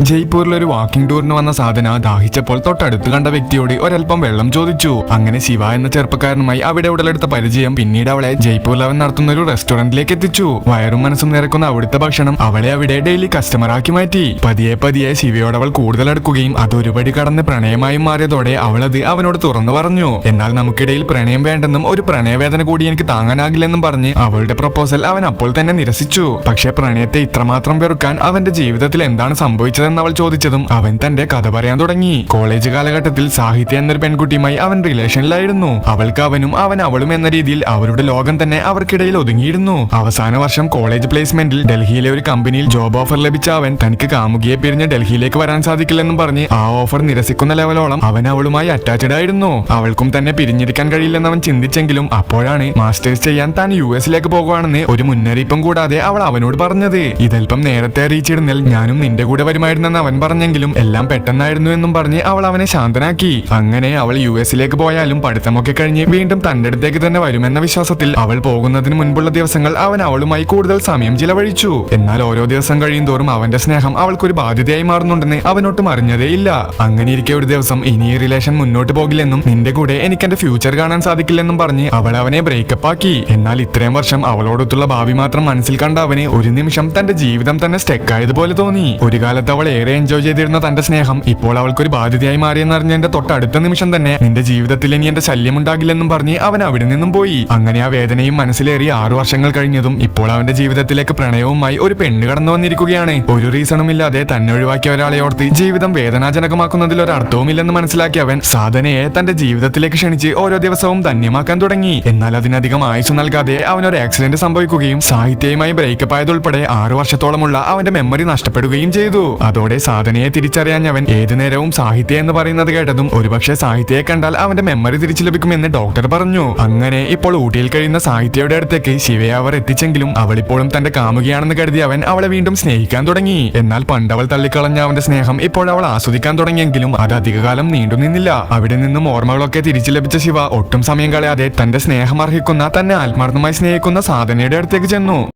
ജയ്പൂരിൽ ഒരു വാക്കിംഗ് ടൂറിന് വന്ന സാധന ദാഹിച്ചപ്പോൾ തൊട്ടടുത്ത് കണ്ട വ്യക്തിയോട് ഒരൽപ്പം വെള്ളം ചോദിച്ചു. അങ്ങനെ ശിവ എന്ന ചെറുപ്പക്കാരനുമായി അവിടെ ഉടലെടുത്ത പരിചയം പിന്നീട് അവളെ ജയ്പൂരിൽ അവൻ നടത്തുന്ന ഒരു റെസ്റ്റോറന്റിലേക്ക് എത്തിച്ചു. വയറും മനസ്സും നിറക്കുന്ന അവിടുത്തെ ഭക്ഷണം അവളെ അവിടെ ഡെയിലി കസ്റ്റമറാക്കി മാറ്റി. പതിയെ പതിയെ ശിവയോട് അവൾ കൂടുതൽ അടുക്കുകയും അത് ഒരുപടി കടന്ന് പ്രണയമായും മാറിയതോടെ അവൾ അത് അവനോട് തുറന്നു പറഞ്ഞു. എന്നാൽ നമുക്കിടയിൽ പ്രണയം വേണ്ടെന്നും ഒരു പ്രണയവേദന കൂടി എനിക്ക് താങ്ങാനാകില്ലെന്നും പറഞ്ഞ് അവളുടെ പ്രപ്പോസൽ അവൻ അപ്പോൾ തന്നെ നിരസിച്ചു. പക്ഷേ പ്രണയത്തെ ഇത്രമാത്രം വെറുക്കാൻ അവന്റെ ജീവിതത്തിൽ എന്താണ് സംഭവിച്ചതെന്ന് അവൾ ചോദിച്ചതും അവൻ തന്റെ കഥ പറയാൻ തുടങ്ങി. കോളേജ് കാലഘട്ടത്തിൽ സാഹിത്യ എന്നൊരു പെൺകുട്ടിയുമായി അവൻ റിലേഷനിലായിരുന്നു. അവൾക്ക് അവനും അവൻ അവളും എന്ന രീതിയിൽ അവരുടെ ലോകം തന്നെ അവർക്കിടയിൽ ഒതുങ്ങിയിരുന്നു. അവസാന വർഷം കോളേജ് പ്ലേസ്മെന്റിൽ ഡൽഹിയിലെ ഒരു കമ്പനിയിൽ ജോബ് ഓഫർ ലഭിച്ച അവൻ തനിക്ക് കാമുകിയെ പിരിഞ്ഞ് ഡൽഹിയിലേക്ക് വരാൻ സാധിക്കില്ലെന്നും പറഞ്ഞ് ആ ഓഫർ നിരസിക്കുന്ന ലെവലോളം അവൻ അവളുമായി അറ്റാച്ച്ഡ് ആയിരുന്നു. അവൾക്കും തന്നെ പിരിഞ്ഞിരിക്കാൻ കഴിയില്ലെന്ന് അവൻ ചിന്തിച്ചെങ്കിലും അപ്പോഴാണ് മാസ്റ്റേഴ്സ് ചെയ്യാൻ താൻ യുഎസിലേക്ക് പോകുവാണെന്ന് ഒരു മുന്നറിയിപ്പും കൂടാതെ അവൾ അവനോട് പറഞ്ഞത്. ഇതൽപ്പം നേരത്തെ അറിയിച്ചിരുന്നാൽ ഞാനും നിന്റെ കൂടെ വരുമായിരുന്നെന്ന് അവൻ പറഞ്ഞെങ്കിലും എല്ലാം പെട്ടെന്നായിരുന്നു എന്നും പറഞ്ഞ് അവൾ അവനെ ശാന്തനാക്കി. അങ്ങനെ അവൾ യുഎസിലേക്ക് പോയാലും പഠിത്തമൊക്കെ കഴിഞ്ഞ് വീണ്ടും തന്റെ അടുത്തേക്ക് തന്നെ വരുമെന്ന വിശ്വാസത്തിൽ അവൾ പോകുന്നതിന് മുൻപുള്ള ദിവസങ്ങൾ അവൻ അവളുമായി കൂടുതൽ സമയം ചിലവഴിച്ചു. എന്നാൽ ഓരോ ദിവസം കഴിയും തോറും അവന്റെ സ്നേഹം അവൾക്കൊരു ബാധ്യതയായി മാറുന്നുണ്ടെന്ന് അവനൊട്ടും അറിഞ്ഞതേയില്ല. അങ്ങനെയിരിക്കെ ഒരു ദിവസം ഇനി ഈ റിലേഷൻ മുന്നോട്ട് പോകില്ലെന്നും നിന്റെ കൂടെ എനിക്ക് എന്റെ ഫ്യൂച്ചർ കാണാൻ സാധിക്കില്ലെന്നും പറഞ്ഞ് അവൾ അവനെ ബ്രേക്കപ്പ് ആക്കി. എന്നാൽ ഇത്രയും വർഷം അവളോടൊത്തുള്ള ഭാവി മാത്രം മനസ്സിൽ കണ്ട അവന് ഒരു നിമിഷം തന്റെ ജീവിതം തന്നെ സ്റ്റെക്ക് ആയതുപോലെ തോന്നി. ഒരു കാലത്ത് അവൾ ഏറെ എൻജോയ് ചെയ്തിരുന്ന തന്റെ സ്നേഹം ഇപ്പോൾ അവൾക്കൊരു ബാധ്യതയായി മാറിയെന്നറിഞ്ഞ തൊട്ടടുത്ത നിമിഷം തന്നെ നിന്റെ ജീവിതത്തിൽ ഇനി എന്റെ ശല്യം ഉണ്ടാകില്ലെന്നും പറഞ്ഞ് അവൻ അവിടെ നിന്നും പോയി. അങ്ങനെ ആ വേദനയും മനസ്സിലേറി 6 വർഷങ്ങൾ കഴിഞ്ഞതും ഇപ്പോൾ അവന്റെ ജീവിതത്തിലേക്ക് പ്രണയവുമായി ഒരു പെണ്ണ് കടന്നു വന്നിരിക്കുകയാണ്. ഒരു റീസണും ഇല്ലാതെ തന്നെ ഒഴിവാക്കിയ ഒരാളെ ഓർത്ത് ജീവിതം വേദനാജനകമാക്കുന്നതിൽ ഒരർത്ഥവുമില്ലെന്ന് മനസ്സിലാക്കിയ അവൻ സാധനയെ തന്റെ ജീവിതത്തിലേക്ക് ക്ഷണിച്ച് ഓരോ ദിവസവും ധന്യമാക്കാൻ തുടങ്ങി. എന്നാൽ അതിനധികം ആയുസ് നൽകാതെ അവനൊരു ആക്സിഡന്റ് സംഭവിക്കുകയും സാഹിത്യയുമായി ബ്രേക്കപ്പ് ആയതുൾപ്പെടെ 6 വർഷത്തോളമുള്ള അവന്റെ മെമ്മറി നഷ്ടപ്പെടുകയും ചെയ്തു. അതോടെ സാധനയെ തിരിച്ചറിയാഞ്ഞവൻ ഏതു നേരവും സാഹിത്യ എന്ന് പറയുന്നത് കേട്ടതും ഒരുപക്ഷെ സാഹിത്യയെ കണ്ടാൽ അവന്റെ മെമ്മറി തിരിച്ചു ലഭിക്കുമെന്ന് ഡോക്ടർ പറഞ്ഞു. അങ്ങനെ ഇപ്പോൾ ഊട്ടിയിൽ കഴിയുന്ന സാഹിത്യയുടെ അടുത്തേക്ക് ശിവയെ അവർ എത്തിച്ചെങ്കിലും അവളിപ്പോഴും തന്റെ കാമുകിയാണെന്ന് കരുതി അവൻ അവളെ വീണ്ടും സ്നേഹിക്കാൻ തുടങ്ങി. എന്നാൽ പണ്ടവൾ തള്ളിക്കളഞ്ഞ അവന്റെ സ്നേഹം ഇപ്പോൾ അവൾ ആസ്വദിക്കാൻ തുടങ്ങിയെങ്കിലും അത് അധികകാലം നീണ്ടു നിന്നില്ല. അവിടെ നിന്നും ഓർമ്മകളൊക്കെ തിരിച്ചു ലഭിച്ച ശിവ ഒട്ടും സമയം കളയാതെ തന്റെ സ്നേഹം അർഹിക്കുന്ന തന്നെ ആത്മാർത്ഥമായി സ്നേഹിക്കുന്ന സാധനയുടെ അടുത്തേക്ക് ചെന്നു.